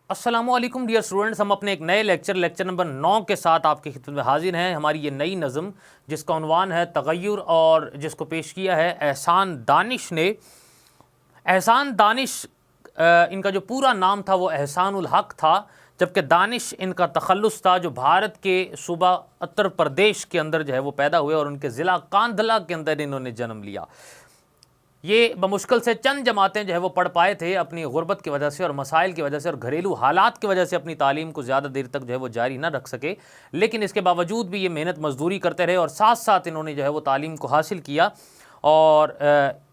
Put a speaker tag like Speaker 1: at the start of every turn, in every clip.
Speaker 1: अस्सलामुअलैकुम dear students, हम अपने एक नए लेक्चर नंबर 9 के साथ आपकी खिदमत में हाजिर हैं। हमारी ये नई नज़म जिसका उन्वान है तगय्युर और जिसको पेश किया है एहसान दानिश ने। एहसान दानिश इनका जो पूरा नाम था वो एहसानुल हक था, जबकि दानिश इनका तखल्लुस था, जो भारत के सूबा उत्तर प्रदेश के अंदर जो है वो पैदा हुए और उनके ज़िला कांधला के अंदर इन्होंने जन्म लिया। ये बमुश्किल से चंद जमातें जो है वो पढ़ पाए थे अपनी गुर्बत की वजह से और मसाइल की वजह से और घरेलू हालात की वजह से अपनी तालीम को ज़्यादा देर तक जो है वो जारी ना रख सके, लेकिन इसके बावजूद भी ये मेहनत मजदूरी करते रहे और साथ साथ इन्होंने जो है वो तालीम को हासिल किया। और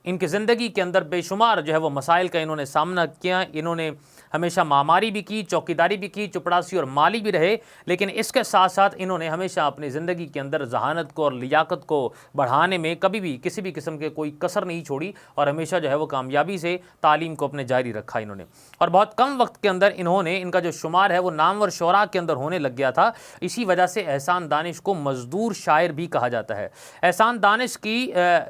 Speaker 1: इनकी ज़िंदगी के अंदर बेशुमार जो है वो मसाइल का इन्होंने सामना किया। इन्होंने हमेशा मामारी भी की, चौकीदारी भी की, चपड़ासी और माली भी रहे, लेकिन इसके साथ साथ इन्होंने हमेशा अपनी ज़िंदगी के अंदर जहानत को और लियाकत को बढ़ाने में कभी भी किसी भी किस्म के कोई कसर नहीं छोड़ी और हमेशा जो है वो कामयाबी से तालीम को अपने जारी रखा इन्होंने। और बहुत कम वक्त के अंदर इनका जो शुमार है वो नामवर शोरा के अंदर होने लग गया था। इसी वजह से एहसान दानिश को मजदूर शायर भी कहा जाता है। एहसान दानिश की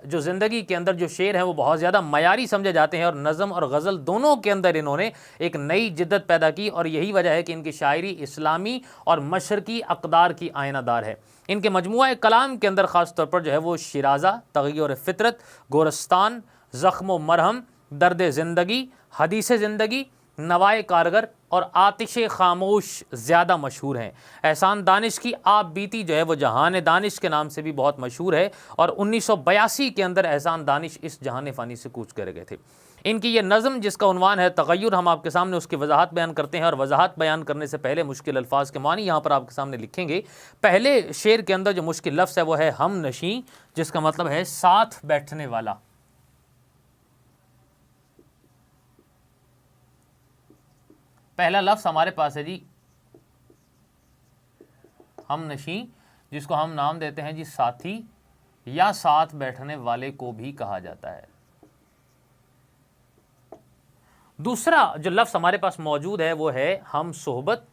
Speaker 1: जो ज़िंदगी के अंदर जो शेर हैं वो बहुत ज़्यादा मयारी समझे जाते हैं और नज़म और गज़ल दोनों के अंदर इन्होंने एक नई जिद्दत पैदा की और यही वजह है कि इनकी शायरी इस्लामी और मशरकी अक़दार की आयनादार है। इनके मजमुआ कलाम के अंदर ख़ास तौर पर जो है वो शिराज़ा, तग़य्युर फ़ितरत, गोरस्तान, ज़ख्म मरहम, दर्द ज़िंदगी, हदीस ज़िंदगी, नवाए कारगर और आतिश खामोश ज़्यादा मशहूर हैं। एहसान दानिश की आप बीती जो है वो जहान दानिश के नाम से भी बहुत मशहूर है और 1982 के अंदर एहसान दानिश इस जहान फ़ानी से कूच कर गए थे। इनकी ये नज़म जिसका उन्वान है तग़य्युर, हम आपके सामने उसकी वजाहत बयान करते हैं और वजाहत बयान करने से पहले मुश्किल अल्फाज के मानी यहाँ पर आपके सामने लिखेंगे। पहले शेर के अंदर जो मुश्किल लफ्ज़ है वो है हम नशी, जिसका मतलब है साथ बैठने वाला। पहला लफ्ज़ हमारे पास है जी हम नशी, जिसको हम नाम देते हैं जी साथी या साथ बैठने वाले को भी कहा जाता है। दूसरा जो लफ्ज़ हमारे पास मौजूद है वो है हम सोहबत,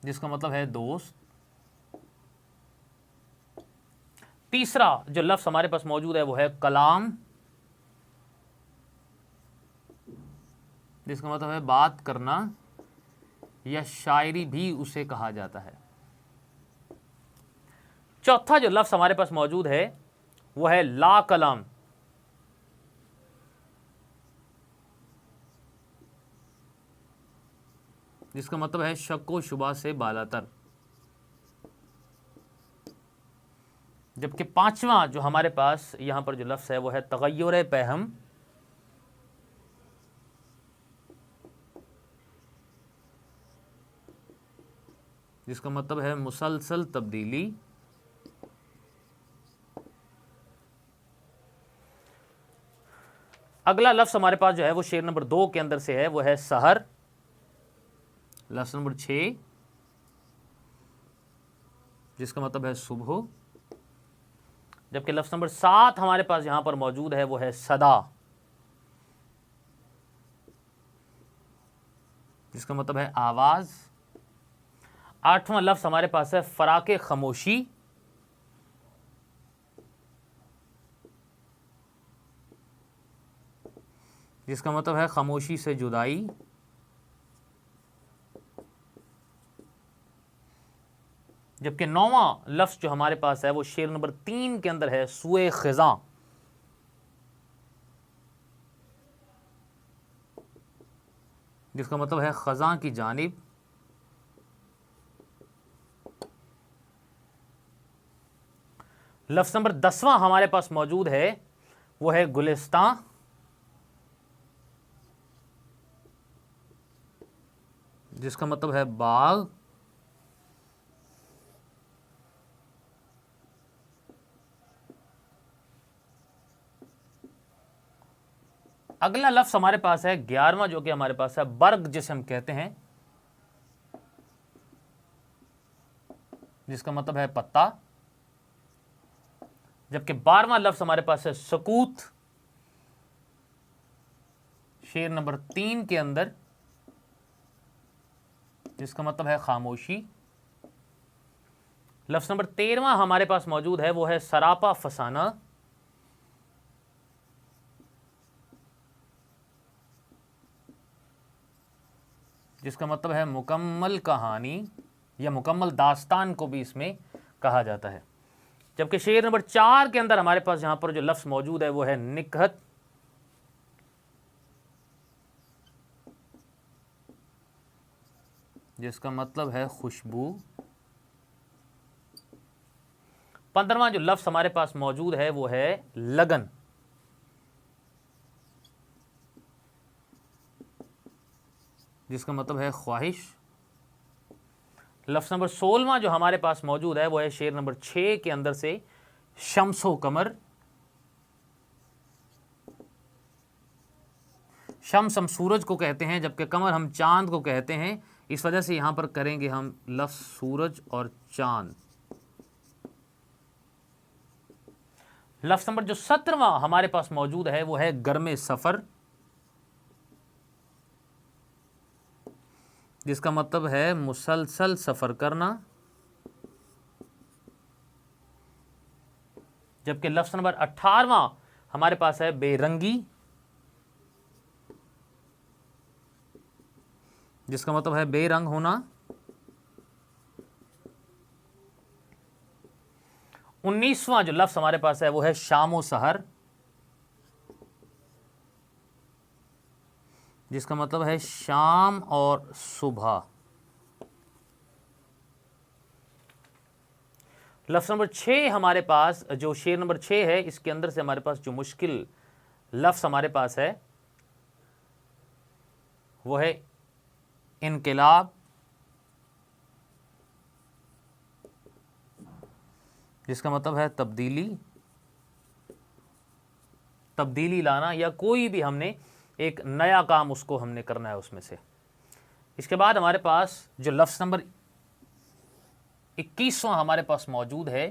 Speaker 1: जिसका मतलब है दोस्त। तीसरा जो लफ्ज़ हमारे पास मौजूद है वो है कलाम, जिसका मतलब है बात करना या शायरी भी उसे कहा जाता है। चौथा जो लफ्ज़ हमारे पास मौजूद है वो है ला कलाम, जिसका मतलब है शक व शुबा से बालातर। जबकि पांचवा जो हमारे पास यहां पर जो लफ्ज़ है वो है तग़य्युर पहम, जिसका मतलब है मुसलसल तब्दीली। अगला लफ्ज़ हमारे पास जो है वो शेर नंबर 2 के अंदर से है वो है सहर, लफ्ज़ नंबर 6, जिसका मतलब है सुबह। जबकि लफ्ज़ नंबर 7 हमारे पास यहां पर मौजूद है वो है सदा, जिसका मतलब है आवाज़। आठवां लफ्ज़ हमारे पास है फराके खामोशी, जिसका मतलब है खामोशी से जुदाई। जबकि नौवां लफ्ज़ जो हमारे पास है वो शेर नंबर 3 के अंदर है सुए ख़िज़ा, जिसका मतलब है ख़ज़ा की जानिब। लफ्ज़ नंबर 10वां हमारे पास मौजूद है वो है गुलिस्तां, जिसका मतलब है बाग। अगला लफ्ज़ हमारे पास है 11वां, जो कि हमारे पास है बर्ग, जिसे हम कहते हैं, जिसका मतलब है पत्ता। जबकि 12वां लफ्ज़ हमारे पास है सकूत, शेर नंबर 3 के अंदर, जिसका मतलब है खामोशी। लफ्ज़ नंबर 13वां हमारे पास मौजूद है वो है सरापा फसाना, जिसका मतलब है मुकम्मल कहानी या मुकम्मल दास्तान को भी इसमें कहा जाता है। जबकि शेर नंबर 4 के अंदर हमारे पास यहां पर जो लफ्ज़ मौजूद है वो है निकहत, जिसका मतलब है खुशबू। 15वां जो लफ्ज़ हमारे पास मौजूद है वो है लगन, जिसका मतलब है ख्वाहिश। लफ्ज़ नंबर 16वां जो हमारे पास मौजूद है वो है शेर नंबर 6 के अंदर से शम्सो कमर। शम्स हम सूरज को कहते हैं, जबकि कमर हम चांद को कहते हैं। इस वजह से यहां पर करेंगे हम लफ्ज़ सूरज और चांद। लफ्ज़ नंबर जो 17वां हमारे पास मौजूद है वो है गर्मे सफ़र, जिसका मतलब है मुसलसल सफ़र करना। जबकि लफ्ज़ नंबर 18वां हमारे पास है बेरंगी, जिसका मतलब है बेरंग होना। 19वां जो लफ्ज़ हमारे पास है वो है शामो सहर, जिसका मतलब है शाम और सुबह। लफ्ज़ नंबर 6 हमारे पास जो शेर नंबर 6 है, इसके अंदर से हमारे पास जो मुश्किल लफ्ज़ हमारे पास है वो है इनकलाब, जिसका मतलब है तब्दीली लाना, या कोई भी हमने एक नया काम उसको हमने करना है उसमें से। इसके बाद हमारे पास जो लफ्ज़ नंबर 21वां हमारे पास मौजूद है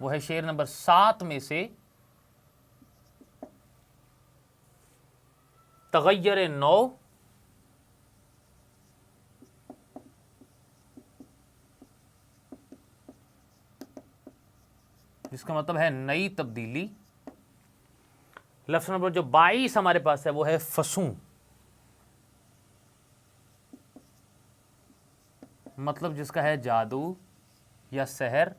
Speaker 1: वो है शेर नंबर 7 में से तगय्यर नौ, जिसका मतलब है नई तब्दीली। लफ्ज़ नंबर जो 22 हमारे पास है वो है फसूं, मतलब जिसका है जादू या सहर।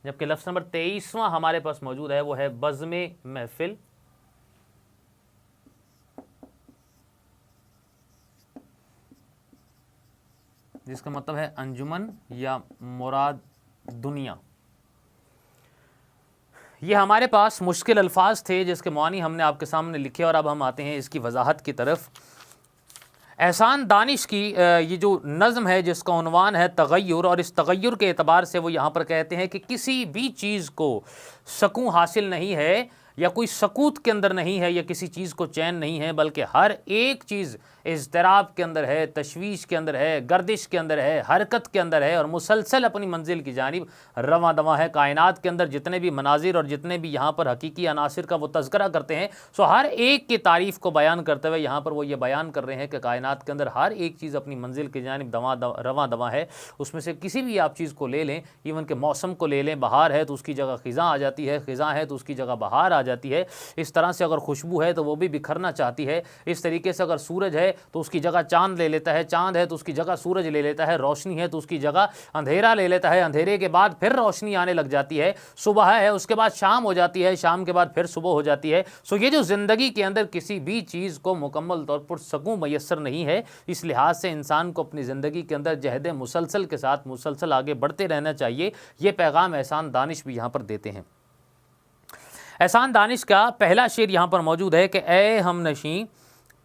Speaker 1: जबकि लफ्ज़ नंबर 23वां हमारे पास मौजूद है वो है बज़्मे महफिल, जिसका मतलब है अंजुमन या मुराद दुनिया। ये हमारे पास मुश्किल अल्फाज थे जिसके मानी हमने आपके सामने लिखे, और अब हम आते हैं इसकी वजाहत की तरफ। एहसान दानिश की ये जो नज़म है जिसका उन्वान है तगय्युर, और इस तगय्युर के एतबार से वो यहाँ पर कहते हैं कि किसी भी चीज़ को सकून हासिल नहीं है, या कोई सकूत के अंदर नहीं है, या किसी चीज़ को चैन नहीं है, बल्कि हर एक चीज़ इज़्तिराब के अंदर है, तशवीश के अंदर है, गर्दिश के अंदर है, हरकत के अंदर है, और मुसलसल अपनी मंजिल की जानिब रवां दवां है। कायनात के अंदर जितने भी मनाजिर और जितने भी यहाँ पर हकीकी अनासिर का वो तज़किरा करते हैं, सो हर एक की तारीफ़ को बयान करते हुए यहाँ पर वो ये बयान कर रहे हैं कि कायनात के अंदर हर एक चीज़ अपनी मंजिल की जानिब रवां दवां है। उसमें से किसी भी आप चीज़ को ले लें, इवन के मौसम को ले लें, बहार है तो उसकी जगह ख़िज़ा आ जाती है, ख़िज़ा है तो उसकी जगह बहार आ जाती है। इस तरह से अगर खुशबू है तो वो भी बिखरना चाहती है। इस तरीके से अगर सूरज है तो उसकी जगह चांद ले लेता है, चांद है तो उसकी जगह सूरज ले लेता है, रोशनी है तो उसकी जगह अंधेरा ले लेता है, अंधेरे के बाद फिर रोशनी आने लग जाती है, सुबह है उसके बाद शाम हो जाती है, शाम के बाद फिर सुबह हो जाती है। सो ये जो ज़िंदगी के अंदर किसी भी चीज़ को मुकम्मल तौर पर सकून मैसर नहीं है, इस लिहाज से इंसान को अपनी ज़िंदगी के अंदर जहद मुसलसल के साथ मुसलसल आगे बढ़ते रहना चाहिए। ये पैगाम एहसान दानिश भी यहाँ पर देते हैं। एहसान दानिश का पहला शेर यहाँ पर मौजूद है कि ए हमनशी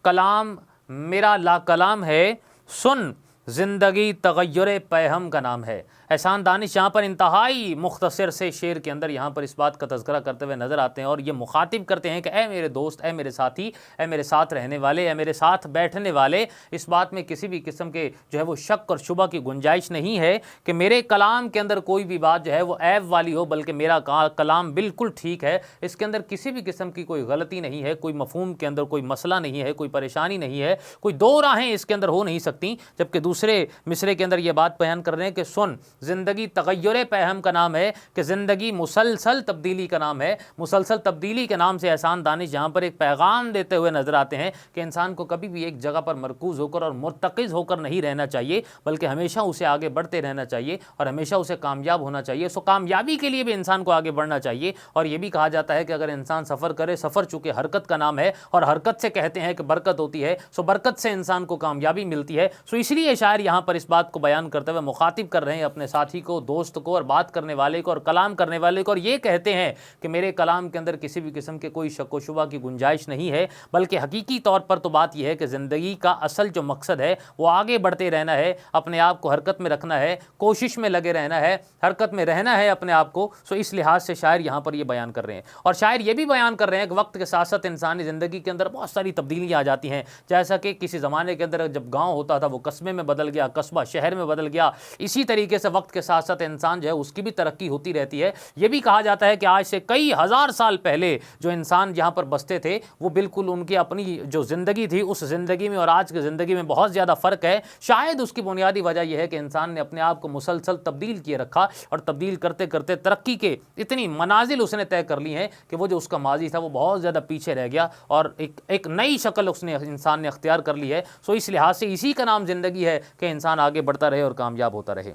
Speaker 1: कलाम मेरा ला कलाम है, सुन ज़िंदगी तगय्युर पैहम का नाम है। एहसान दानिश यहाँ पर इंतहाई मुख्तसर से शेर के अंदर यहाँ पर इस बात का तज़किरा करते हुए नज़र आते हैं, और ये मुखातिब करते हैं कि ए मेरे दोस्त, ए मेरे साथी, ए मेरे साथ रहने वाले, ए मेरे साथ बैठने वाले, इस बात में किसी भी किस्म के जो है वो शक और शुबा की गुंजाइश नहीं है कि मेरे कलाम के अंदर कोई भी बात जो है वो ऐब वाली हो, बल्कि मेरा कलाम बिल्कुल ठीक है, इसके अंदर किसी भी किस्म की कोई गलती नहीं है, कोई मफहूम के अंदर कोई मसला नहीं है, कोई परेशानी नहीं है, कोई दो राहें इसके अंदर हो नहीं सकती। जबकि दूसरे मिसरे के अंदर ये बात बयान कर रहे हैं कि सुन, ज़िंदगी तगय्युर पैहम का नाम है, कि ज़िंदगी मुसलसल तब्दीली का नाम है। मुसलसल तब्दीली के नाम से एहसान दानिश यहाँ पर एक पैगाम देते हुए नजर आते हैं कि इंसान को कभी भी एक जगह पर मरकूज़ होकर और मुर्तकिज़ होकर नहीं रहना चाहिए, बल्कि हमेशा उसे आगे बढ़ते रहना चाहिए और हमेशा उसे कामयाब होना चाहिए। सो कामयाबी के लिए भी इंसान को आगे बढ़ना चाहिए। और ये भी कहा जाता है कि अगर इंसान सफ़र करे, सफ़र चूँकि हरकत का नाम है और हरकत से कहते हैं कि बरकत होती है, सो बरकत से इंसान को कामयाबी मिलती है। सो इसलिए शायर यहाँ पर इस बात को बयान करते हुए मुखातिब कर रहे हैं अपने साथी को, दोस्त को और बात करने वाले को और कलाम करने वाले को, और ये कहते हैं कि मेरे कलाम के अंदर किसी भी किस्म के कोई शक व शुबा की गुंजाइश नहीं है, बल्कि हकीकी तौर पर तो बात यह है कि ज़िंदगी का असल जो मकसद है वो आगे बढ़ते रहना है, अपने आप को हरकत में रखना है, कोशिश में लगे रहना है, हरकत में रहना है अपने आप को। सो इस लिहाज से शायर यहाँ पर ये बयान कर रहे हैं। और शायर ये भी बयान कर रहे हैं कि वक्त के साथ साथ इंसानी ज़िंदगी के अंदर बहुत सारी तब्दीलियाँ आ जाती हैं। जैसा कि किसी ज़माने के अंदर जब गाँव होता था वो कस्बे में बदल गया, कस्बा शहर में बदल गया, इसी तरीके से वक्त के साथ साथ इंसान जो है उसकी भी तरक्की होती रहती है। ये भी कहा जाता है कि आज से कई हज़ार साल पहले जो इंसान यहाँ पर बसते थे वो बिल्कुल उनकी अपनी जो ज़िंदगी थी उस ज़िंदगी में और आज की ज़िंदगी में बहुत ज़्यादा फ़र्क है। शायद उसकी बुनियादी वजह यह है कि इंसान ने अपने आप को मुसलसल तब्दील किए रखा और तब्दील करते करते तरक्की के इतनी मनाजिल उसने तय कर ली हैं कि वो जो उसका माजी था वो बहुत ज़्यादा पीछे रह गया और एक नई शक्ल उसने इंसान ने अख्तियार कर ली है। सो इस लिहाज से इसी का नाम ज़िंदगी है कि इंसान आगे बढ़ता रहे और कामयाब होता रहे।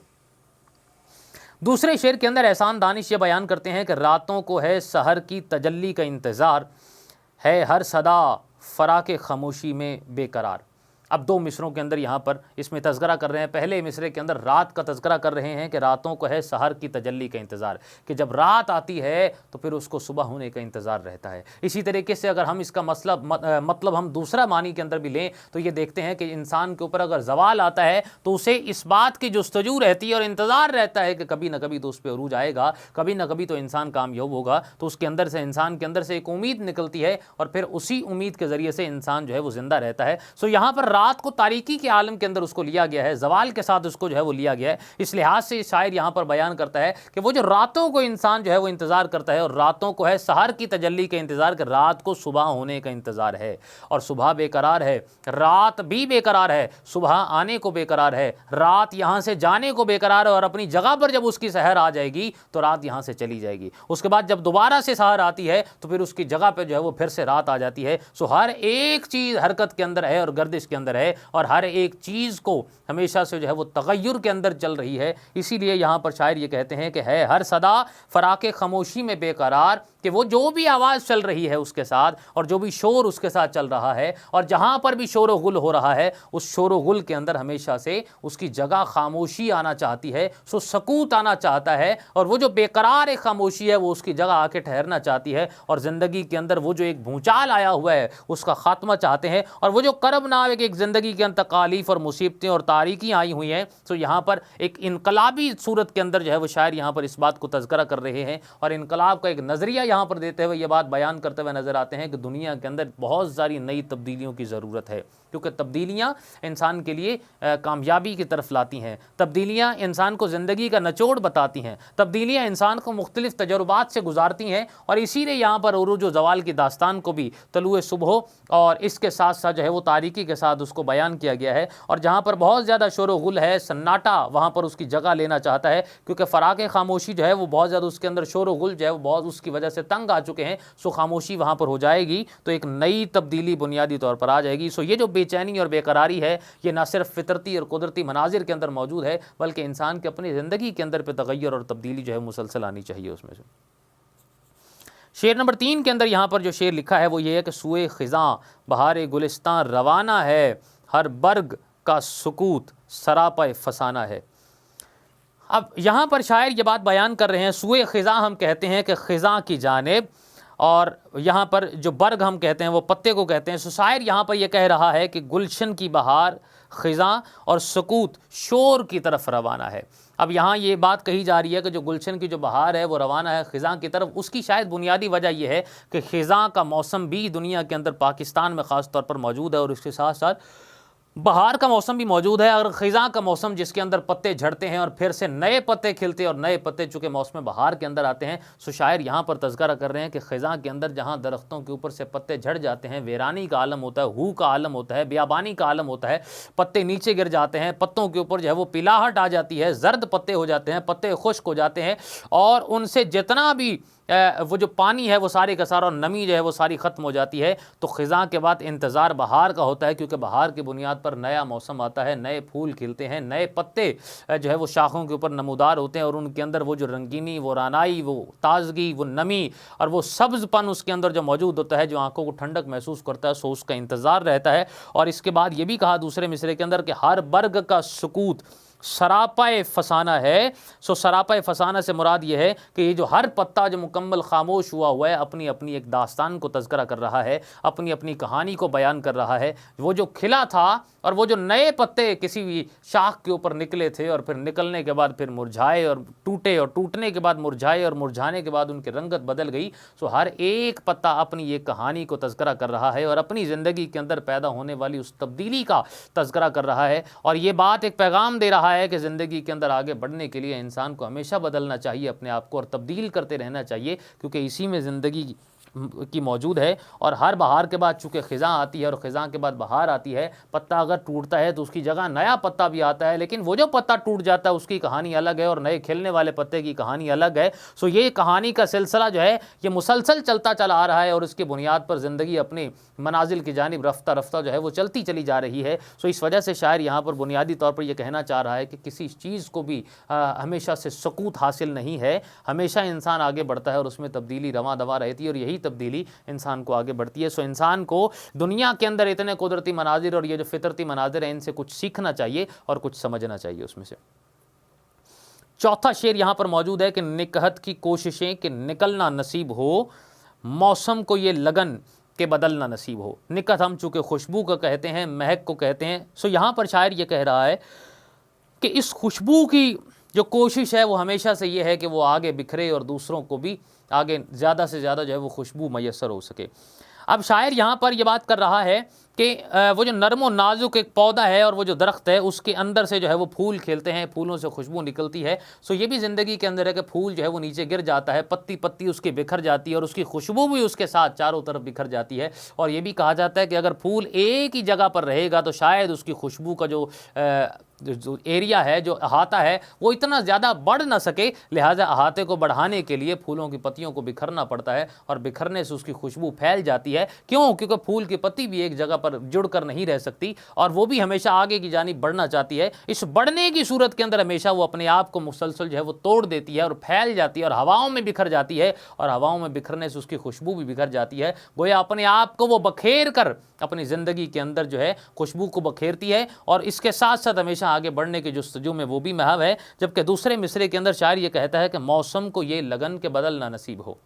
Speaker 1: दूसरे शेर के अंदर एहसान दानिश ये बयान करते हैं कि रातों को है सहर की तजल्ली का इंतज़ार, है हर सदा फ़राक़े खामोशी में बेकरार। अब दो मिसरों के अंदर यहाँ पर इसमें तज़किरा कर रहे हैं। पहले मिसरे के अंदर रात का तज़किरा कर रहे हैं कि रातों को है सहर की तजल्ली का इंतज़ार, कि जब रात आती है तो फिर उसको सुबह होने का इंतज़ार रहता है। इसी तरीके से अगर हम इसका मतलब हम दूसरा मानी के अंदर भी लें तो ये देखते हैं कि इंसान के ऊपर अगर ज़वाल आता है तो उसे इस बात की जुस्तजू रहती है और इंतज़ार रहता है कि कभी ना कभी तो उस पर अरूज आएगा, कभी ना कभी तो इंसान कामयाब होगा। तो उसके अंदर से, इंसान के अंदर से एक उम्मीद निकलती है और फिर उसी उम्मीद के ज़रिए से इंसान जो है वो ज़िंदा रहता है। सो यहाँ पर रात को तारीकी के आलम के अंदर उसको लिया गया है, जवाल के साथ उसको जो है वो लिया गया है। इस लिहाज से शायर यहाँ पर बयान करता है कि वो जो रातों को इंसान जो है वो इंतज़ार करता है और रातों को है सहर की तजल्ली का इंतज़ार, कि रात को सुबह होने का इंतज़ार है। और सुबह बेकरार है, रात भी बेकरार है, सुबह आने को बेकरार है, रात यहाँ से जाने को बेकरार है और अपनी जगह पर जब उसकी सहर आ जाएगी तो रात यहाँ से चली जाएगी। उसके बाद जब दोबारा से सहर आती है तो फिर उसकी जगह पर जो है वो फिर से रात आ जाती है। सो हर एक चीज़ हरकत के अंदर है और गर्दिश के अंदर है और हर एक चीज़ को हमेशा से जो है वो तगय्युर के अंदर चल रही है। इसीलिए यहाँ पर शायर ये कहते हैं कि है हर सदा फ़राक़े खामोशी में बेकरार, कि वो जो भी आवाज़ चल रही है उसके साथ और जो भी शोर उसके साथ चल रहा है और जहाँ पर भी शोर गुल हो रहा है उस शोर गुल के अंदर हमेशा से उसकी जगह खामोशी आना चाहती है, सो सकूत आना चाहता है। और वो जो बेकरार एक खामोशी है वो उसकी जगह आके ठहरना चाहती है और ज़िंदगी के अंदर वो जो एक भूचाल आया हुआ है उसका ख़ात्मा चाहते हैं। और वो जो करब नाम एक ज़िंदगी के अंदर तकालीफ और मुसीबतें और तारीकियाँ आई हुई हैं, तो यहाँ पर एक इनकलाबी सूरत के अंदर जो है वो शायर यहाँ पर इस बात को तज़किरा कर रहे हैं और इनकलाब का एक नज़रिया यहाँ पर देते हुए ये बात बयान करते हुए नज़र आते हैं कि दुनिया के अंदर बहुत सारी नई तब्दीलियों की ज़रूरत है, क्योंकि तब्दीलियाँ इंसान के लिए कामयाबी की तरफ लाती हैं, तब्दीलियाँ इंसान को ज़िंदगी का निचोड़ बताती हैं, तब्दीलियाँ इंसान को मुख्तलिफ़ तजुर्बात से गुजारती हैं। और इसीलिए यहाँ पर उरूज व ज़वाल की दास्तान को भी तलुए सुबह और इसके साथ साथ जो है वो तारीकी के साथ उसको बयान किया गया है। और जहाँ पर बहुत ज़्यादा शोर गुल है, सन्नाटा वहाँ पर उसकी जगह लेना चाहता है, क्योंकि फ़राक़े खामोशी जो है वो बहुत ज़्यादा उसके अंदर शोर गुल जो है वो बहुत उसकी वजह से तंग आ चुके हैं। सो खामोशी वहाँ पर हो जाएगी तो एक नई तब्दीली बुनियादी तौर पर आ जाएगी। सो ये जो बेचैनी और बेकरारी है ये ना सिर्फ फितरती और कुदरती मनाजिर के अंदर मौजूद है, बल्कि इंसान के अपनी ज़िंदगी के अंदर पे तगय्युर और तब्दीली जो है मुसलसल आनी चाहिए उसमें से। शेर नंबर 3 के अंदर यहाँ पर जो शेर लिखा है वो ये है कि सूए ख़िज़ां बहार गुलिस्तान रवाना है, हर बर्ग का सुकूत सरापा फसाना है। अब यहाँ पर शायर ये बात बयान कर रहे हैं, सूए ख़िज़ां हम कहते हैं कि ख़िज़ां की जानिब, और यहाँ पर जो बर्ग हम कहते हैं वो पत्ते को कहते हैं। सो शायर यहाँ पर यह कह रहा है कि गुलशन की बहार ख़िज़ां और सुकूत शोर की तरफ रवाना है। अब यहाँ ये बात कही जा रही है कि जो गुलशन की जो बहार है वो रवाना है ख़िज़ां की तरफ। उसकी शायद बुनियादी वजह यह है कि ख़िज़ां का मौसम भी दुनिया के अंदर पाकिस्तान में ख़ास तौर पर मौजूद है और उसके साथ साथ बहार का मौसम भी मौजूद है और ख़िज़ा का मौसम जिसके अंदर पत्ते झड़ते हैं और फिर से नए पत्ते खिलते हैं और नए पत्ते चूँकि मौसम बहार के अंदर आते हैं। सो शायर यहाँ पर तज़किरा कर रहे हैं कि ख़िज़ा के अंदर जहाँ दरख्तों के ऊपर से पत्ते झड़ जाते हैं, वीरानी का आलम होता है, हू का आलम होता है, बियाबानी का आलम होता है, पत्ते नीचे गिर जाते हैं, पत्तों के ऊपर जो है वो पिलाहट आ जाती है, जर्द पत्ते हो जाते हैं, पत्ते खुश्क हो जाते हैं और उनसे जितना भी वो जो पानी है वो सारे का सारा और नमी जो है वो सारी ख़त्म हो जाती है। तो ख़िज़ा के बाद इंतज़ार बहार का होता है, क्योंकि बहार की बुनियाद पर नया मौसम आता है, नए फूल खिलते हैं, नए पत्ते जो है वो शाखों के ऊपर नमूदार होते हैं और उनके अंदर वो जो रंगीनी, वो रानाई, वो ताजगी, वो नमी और वो सब्ज़पन उसके अंदर जो मौजूद होता है, जो आंखों को ठंडक महसूस करता है, सो उसका इंतज़ार रहता है। और इसके बाद ये भी कहा दूसरे मिसरे के अंदर कि हर बर्ग का सुकूत सरापाए फसाना है। सो सरापाए फसाना से मुराद ये है कि ये जो हर पत्ता जो मुकम्मल खामोश हुआ है अपनी अपनी एक दास्तान को तज़किरा कर रहा है, अपनी अपनी कहानी को बयान कर रहा है। वो जो खिला था और वो जो नए पत्ते किसी भी शाख के ऊपर निकले थे और फिर निकलने के बाद फिर मुरझाए और टूटे और टूटने के बाद मुरझाए और मुरझाने के बाद उनकी रंगत बदल गई। सो हर एक पत्ता अपनी एक कहानी को तज़किरा कर रहा है और अपनी ज़िंदगी के अंदर पैदा होने वाली उस तब्दीली का तज़किरा कर रहा है। और ये बात एक पैगाम दे रहा है कि ज़िंदगी के अंदर आगे बढ़ने के लिए इंसान को हमेशा बदलना चाहिए अपने आप को और तब्दील करते रहना चाहिए, क्योंकि इसी में ज़िंदगी की मौजूद है। और हर बहार के बाद चूँकि ख़िज़ा आती है और ख़िज़ा के बाद बहार आती है, पत्ता अगर टूटता है तो उसकी जगह नया पत्ता भी आता है, लेकिन वो जो पत्ता टूट जाता है उसकी कहानी अलग है और नए खिलने वाले पत्ते की कहानी अलग है। सो ये कहानी का सिलसिला जो है ये मुसलसल चलता चला आ रहा है और इसकी बुनियाद पर ज़िंदगी अपनी मनाजिल की जानिब रफ्ता रफ्ता जो है वो चलती चली जा रही है। सो इस वजह से शायर यहाँ पर बुनियादी तौर पर यह कहना चाह रहा है कि किसी चीज़ को भी हमेशा से सुकूत हासिल नहीं है, हमेशा इंसान आगे बढ़ता है और उसमें तब्दीली रवां दवा रहती है और यही तब्दीली इंसान को आगे बढ़ती है। सो इंसान को दुनिया के अंदर इतने कुदरती मनाजिर और ये जो फितरती मनाजिर हैं इनसे कुछ सीखना चाहिए और कुछ समझना चाहिए उसमें से। चौथा शेर यहाँ पर मौजूद है कि निकहत की कोशिशें कि निकलना नसीब हो, मौसम को ये लगन के बदलना नसीब हो। निकहत हम चूँकि खुशबू को कहते हैं, महक को कहते हैं। सो यहाँ पर शायर ये कह रहा है कि इस खुशबू की जो कोशिश है वो हमेशा से ये है कि वो आगे बिखरे और दूसरों को भी आगे ज़्यादा से ज़्यादा जो है वो खुशबू मैसर हो सके। अब शायर यहाँ पर ये बात कर रहा है कि वो जो नरम व नाजुक एक पौधा है और वो जो दरख्त है उसके अंदर से जो है वो फूल खिलते हैं, फूलों से खुशबू निकलती है। सो ये भी ज़िंदगी के अंदर है कि फूल जो है वो नीचे गिर जाता है, पत्ती पत्ती उसकी बिखर जाती है और उसकी खुशबू भी उसके साथ चारों तरफ बिखर जाती है। और ये भी कहा जाता है कि अगर फूल एक ही जगह पर रहेगा तो शायद उसकी खुशबू का जो एरिया है, जो अहाता है, वो इतना ज़्यादा बढ़ ना सके, लिहाजा अहाते को बढ़ाने के लिए फूलों की पत्तियों को बिखरना पड़ता है और बिखरने से उसकी खुशबू फैल जाती है। क्यों? क्योंकि फूल की पत्ती भी एक जगह पर जुड़कर नहीं रह सकती और वो भी हमेशा आगे की जानिब बढ़ना चाहती है। इस बढ़ने की सूरत के अंदर हमेशा वो अपने आप को मुसलसल जो है वो तोड़ देती है और फैल जाती है और हवाओं में बिखर जाती है और हवाओं में बिखरने से उसकी खुशबू भी बिखर जाती है। गोया अपने आप को वो बखेर कर अपनी ज़िंदगी के अंदर जो है खुशबू को बखेरती है और इसके साथ साथ हमेशा आगे बढ़ने की जुस्तजू में वो भी महव है। जबकि दूसरे मिसरे के अंदर शायर ये कहता है कि मौसम को ये लगन के बदलना नसीब हो।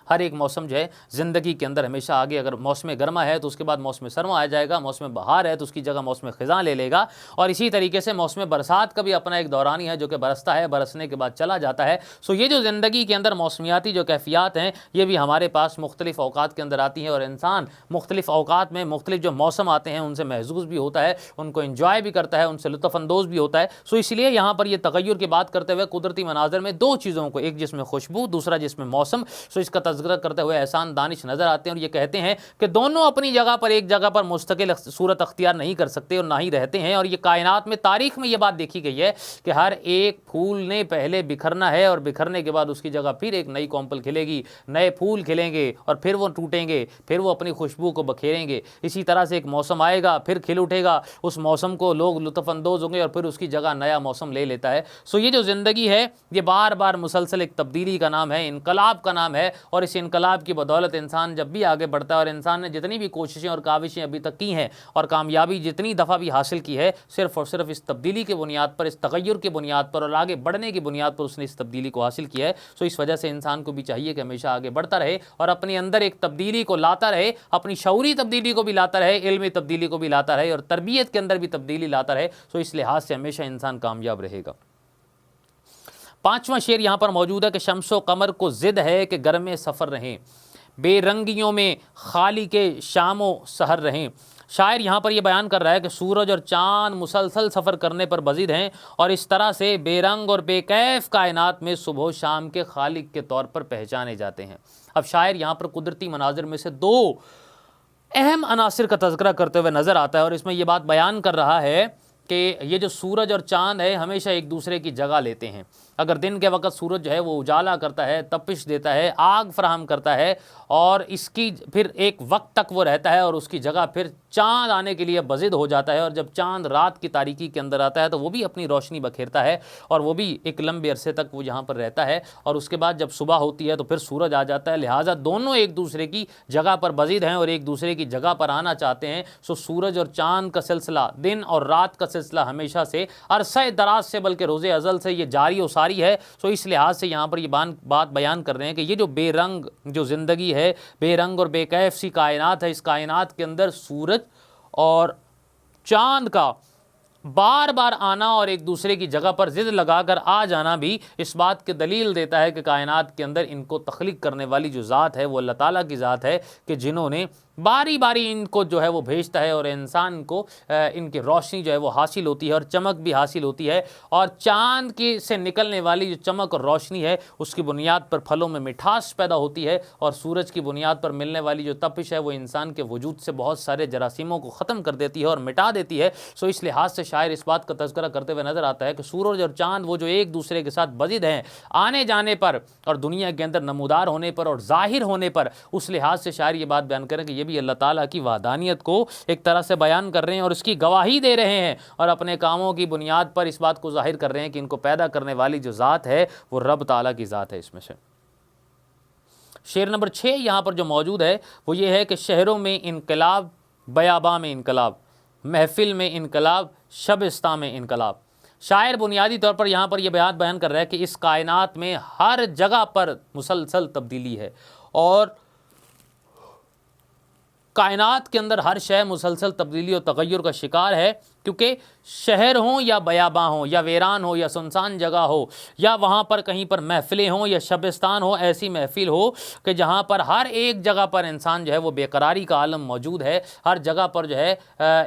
Speaker 1: हर एक मौसम जो है ज़िंदगी के अंदर हमेशा आगे, अगर मौसम गर्मा है तो उसके बाद मौसम सरमा आ जाएगा, मौसम बहार है तो उसकी जगह मौसम ख़िज़ा ले लेगा। और इसी तरीके से मौसम बरसात का भी अपना एक दौरानी है जो कि बरसता है, बरसने के बाद चला जाता है। सो ये जो ज़िंदगी के अंदर मौसमियाती जो कैफियत हैं ये भी हमारे पास मुख्तलिफ़ औक़ात के अंदर आती हैं और इंसान मुख्तलिफ़ औक़ात में मुख्तलिफ़ जो मौसम आते हैं उनसे महसूस भी होता है, उनको इंजॉय भी करता है, उनसे लुत्फ़अंदोज़ भी होता है। सो इसलिए यहाँ पर यह तग़य्युर की बात करते हुए कुदरती मनाज़र में दो चीज़ों को, एक जिसमें खुशबू, दूसरा जिसमें मौसम, सो इसका तज़किरा करते हुए एहसान दानिश नजर आते हैं और ये कहते हैं कि दोनों अपनी जगह पर एक जगह पर मुस्तकिल सूरत अख्तियार नहीं कर सकते और ना ही रहते हैं। और ये कायनात में, तारीख में ये बात देखी गई है कि हर एक फूल ने पहले बिखरना है और बिखरने के बाद उसकी जगह फिर एक नई कौंपल खिलेगी, नए फूल खिलेंगे और फिर वो टूटेंगे, फिर वो अपनी खुशबू को बखेरेंगे। इसी तरह से एक मौसम आएगा, फिर खिल उठेगा, उस मौसम को लोग लुत्फ़अंदोज़ होंगे और फिर उसकी जगह नया मौसम ले लेता है। सो ये जो ज़िंदगी है ये बार बार मुसलसल एक तब्दीली का नाम है, इनकलाब का नाम है। और इस इनकलाब की बदौलत इंसान जब भी आगे बढ़ता है और इंसान ने जितनी भी कोशिशें और काविशें अभी तक की हैं और कामयाबी जितनी दफ़ा भी हासिल की है, सिर्फ़ और सिर्फ इस तब्दीली के बुनियाद पर, इस तग़य्युर के बुनियाद पर और आगे बढ़ने की बुनियाद पर उसने इस तब्दीली को हासिल किया है। सो इस वजह से इंसान को भी चाहिए कि हमेशा आगे बढ़ता रहे और अपने अंदर एक तब्दीली को लाता रहे, अपनी शऊरी तब्दीली को भी लाता रहे, इल्मी तब्दीली को भी लाता रहे और तरबियत के अंदर भी तब्दीली लाता रहे। सो इस लिहाज से हमेशा इंसान कामयाब रहेगा। पाँचवां शेर यहाँ पर मौजूद है कि शम्सो कमर को ज़िद है कि गर्मे सफ़र रहें, बेरंगियों में खाली के शामो सहर रहें, शायर यहाँ पर ये बयान कर रहा है कि सूरज और चांद मुसलसल सफ़र करने पर बजिद हैं और इस तरह से बेरंग और बेकैफ कायनात में सुबह शाम के खालिक के तौर पर पहचाने जाते हैं। अब शायर यहाँ पर कुदरती मनाजिर में से दो अहम अनासिर का तज़किरा करते हुए नज़र आता है और इसमें यह बात बयान कर रहा है कि ये जो सूरज और चांद है हमेशा एक दूसरे की जगह लेते हैं। अगर दिन के वक्त सूरज जो है वो उजाला करता है, तपिश देता है, आग फराहम करता है और इसकी फिर एक वक्त तक वो रहता है और उसकी जगह फिर चांद आने के लिए बजिद हो जाता है और जब चांद रात की तारीकी के अंदर आता है तो वो भी अपनी रोशनी बखेरता है और वो भी एक लंबे अरसे तक वो यहाँ पर रहता है और उसके बाद जब सुबह होती है तो फिर सूरज आ जाता है। लिहाजा दोनों एक दूसरे की जगह पर बजिद हैं और एक दूसरे की जगह पर आना चाहते हैं। सो सूरज और चांद का सिलसिला, दिन और रात का सिलसिला हमेशा से अरसे दराज से बल्कि रोज़े अज़ल से ये जारी और सारी है। सो इस लिहाज से यहाँ पर ये बात बयान कर रहे हैं कि ये जो बेरंग जो ज़िंदगी है, बेरंग और बेकैफ सी कायनात है, इस कायनात के अंदर सूरज और चांद का बार बार आना और एक दूसरे की जगह पर जिद लगाकर आ जाना भी इस बात की दलील देता है कि कायनात के अंदर इनको तख्लीक करने वाली जो ज़ात है वो अल्लाह ताला की ज़ात है कि जिन्होंने बारी बारी इनको जो है वो भेजता है और इंसान को इनकी रोशनी जो है वो हासिल होती है और चमक भी हासिल होती है। और चांद की से निकलने वाली जो चमक और रोशनी है उसकी बुनियाद पर फलों में मिठास पैदा होती है और सूरज की बुनियाद पर मिलने वाली जो तपिश है वो इंसान के वजूद से बहुत सारे जरासीमों को ख़त्म कर देती है और मिटा देती है। सो इस लिहाज से शायर इस बात का तज़किरा करते हुए नज़र आता है कि सूरज और चाँद वो जो एक दूसरे के साथ बजिद हैं आने जाने पर और दुनिया के अंदर नमूदार होने पर और ज़ाहिर होने पर, उस लिहाज से शायर ये बात बयान करें कि भी अल्लाह ताला की वादानियत को एक तरह से बयान कर रहे हैं और इसकी गवाही दे रहे हैं और अपने कामों की बुनियाद पर इस बात को जाहिर कर रहे हैं कि इनको पैदा करने वाली जो ज़ात है वो रब ताला की ज़ात है। इसमें से शेर नंबर 6 यहाँ पर जो मौजूद है वो ये है कि शहरों में इनकलाब, बयाबा में इनकलाब, महफिल में इनकलाब, शबिस्तान में इनकलाब। शायर बुनियादी तौर पर यहाँ पर यह बयान कर रहा है कि इस कायनात में हर जगह पर मुसलसल तब्दीली है और कायनात के अंदर हर शय मुसलसल तब्दीली और तगय्युर का शिकार है, क्योंकि शहर हों या बयाबा हों या वीरान हो या सुनसान जगह हो या वहाँ पर कहीं पर महफिलें हों या शबिस्तान हो, ऐसी महफिल हो कि जहाँ पर हर एक जगह पर इंसान जो है वो बेकरारी का आलम मौजूद है। हर जगह पर जो है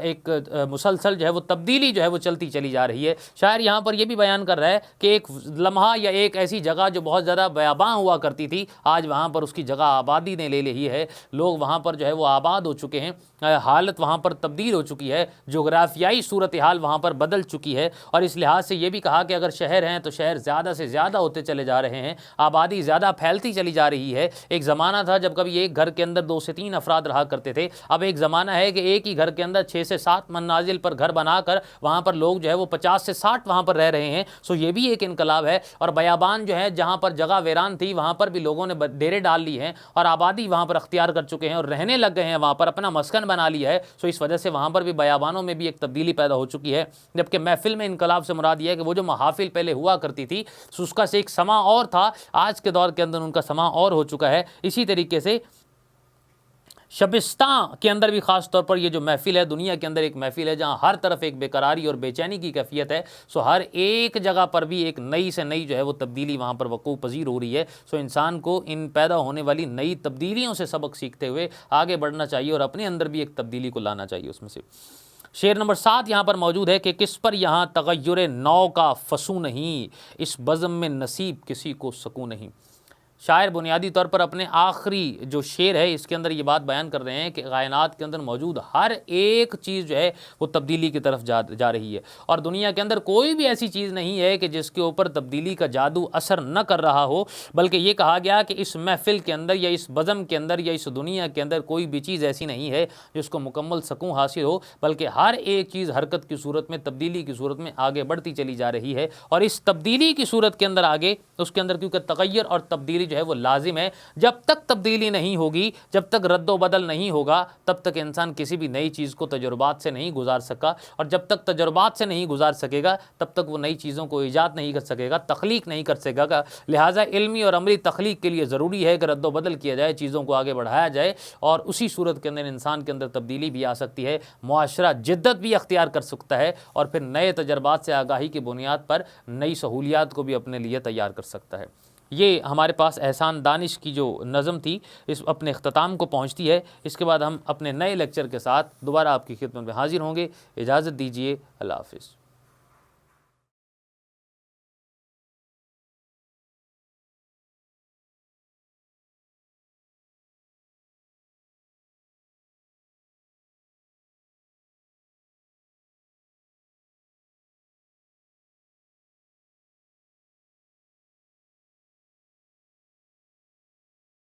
Speaker 1: एक मुसलसल जो है वो तब्दीली जो है वो चलती चली जा रही है। शायर यहाँ पर यह भी बयान कर रहा है कि एक लम्हा या एक ऐसी जगह जो बहुत ज़्यादा बयाबा हुआ करती थी, आज वहाँ पर उसकी जगह आबादी ने ले ली है। लोग वहाँ पर जो है वो आबाद हो चुके हैं, हालत वहाँ पर तब्दील हो चुकी है, जोग्राफियाई सूरत हाल वहाँ पर बदल चुकी है। और इस लिहाज से ये भी कहा कि अगर शहर हैं तो शहर ज़्यादा से ज़्यादा होते चले जा रहे हैं, आबादी ज़्यादा फैलती चली जा रही है। एक ज़माना था जब कभी एक घर के अंदर 2 से 3 अफराद रहा करते थे, अब एक ज़माना है कि एक ही घर के अंदर 6 से 7 मनाजिल पर घर बनाकर वहाँ पर लोग जो है वो 50 से 60 वहाँ पर रह रहे हैं। सो ये भी एक इनकलाब है। और बयाबान जो है जहाँ पर जगह वीरान थी वहाँ पर भी लोगों ने डेरे डाल ली हैं और आबादी वहाँ पर अख्तियार कर चुके हैं और रहने लग गए हैं, वहाँ पर अपना मस्कन बना लिया है। सो इस वजह से वहाँ पर भी बयाबानों में भी एक तब्दीली पैदा हो चुकी है। जबकि महफिल में इनकलाब से मुराद यह है कि वो जो महाफिल पहले हुआ करती थी उसका से एक समा और था, आज के दौर के अंदर उनका समा और हो चुका है। इसी तरीके से शबिस्तान के अंदर भी ख़ास तौर पर ये जो महफिल है, दुनिया के अंदर एक महफिल है जहाँ हर तरफ एक बेकरारी और बेचैनी की कैफियत है। सो हर एक जगह पर भी एक नई से नई जो है वो तब्दीली वहाँ पर वक़ूफ़ पजीर हो रही है। सो इंसान को इन पैदा होने वाली नई तब्दीलियों से सबक सीखते हुए आगे बढ़ना चाहिए और अपने अंदर भी एक तब्दीली को लाना चाहिए। उसमें से शेर नंबर 7 यहाँ पर मौजूद है कि किस पर यहाँ तगय्युर नौ का फसू नहीं, इस बज़म में नसीब किसी को सकून नहीं। शायर बुनियादी तौर पर अपने आखिरी जो शेर है इसके अंदर ये बात बयान कर रहे हैं कि कायनात के अंदर मौजूद हर एक चीज़ जो है वो तब्दीली की तरफ जा रही है और दुनिया के अंदर कोई भी ऐसी चीज़ नहीं है कि जिसके ऊपर तब्दीली का जादू असर न कर रहा हो। बल्कि ये कहा गया कि इस महफिल के अंदर या इस बज़म के अंदर या इस दुनिया के अंदर कोई भी चीज़ ऐसी नहीं है जिसको मुकम्मल सकून हासिल हो, बल्कि हर एक चीज़ हरकत की सूरत में, तब्दीली की सूरत में आगे बढ़ती चली जा रही है। और इस तब्दीली की सूरत के अंदर आगे उसके अंदर क्योंकि तगय्युर और तब्दीली जो है वो लाजिम है। जब तक तब्दीली नहीं होगी, जब तक रद्दो बदल नहीं होगा, तब तक इंसान किसी भी नई चीज़ को तजुर्बात से नहीं गुजार सका और जब तक तजुर्बात से नहीं गुजार सकेगा तब तक वो नई चीज़ों को ईजाद नहीं कर सकेगा, तख्लीक नहीं कर सकेगा। लिहाजा इल्मी और अमली तख्लीक के लिए ज़रूरी है कि रद्दो बदल किया जाए, चीज़ों को आगे बढ़ाया जाए और उसी सूरत के अंदर इंसान के अंदर तब्दीली भी आ सकती है, मुआशरा जिद्दत भी अख्तियार कर सकता है और फिर नए तजर्बात से आगाही की बुनियाद पर नई सहूलियात को भी अपने लिए तैयार कर सकता है। ये हमारे पास एहसान दानिश की जो नज़म थी इस अपने अख्ताम को पहुंचती है। इसके बाद हम अपने नए लेक्चर के साथ दोबारा आपकी खिदमत में हाजिर होंगे। इजाज़त दीजिए, अल्लाह हाफ़िज़।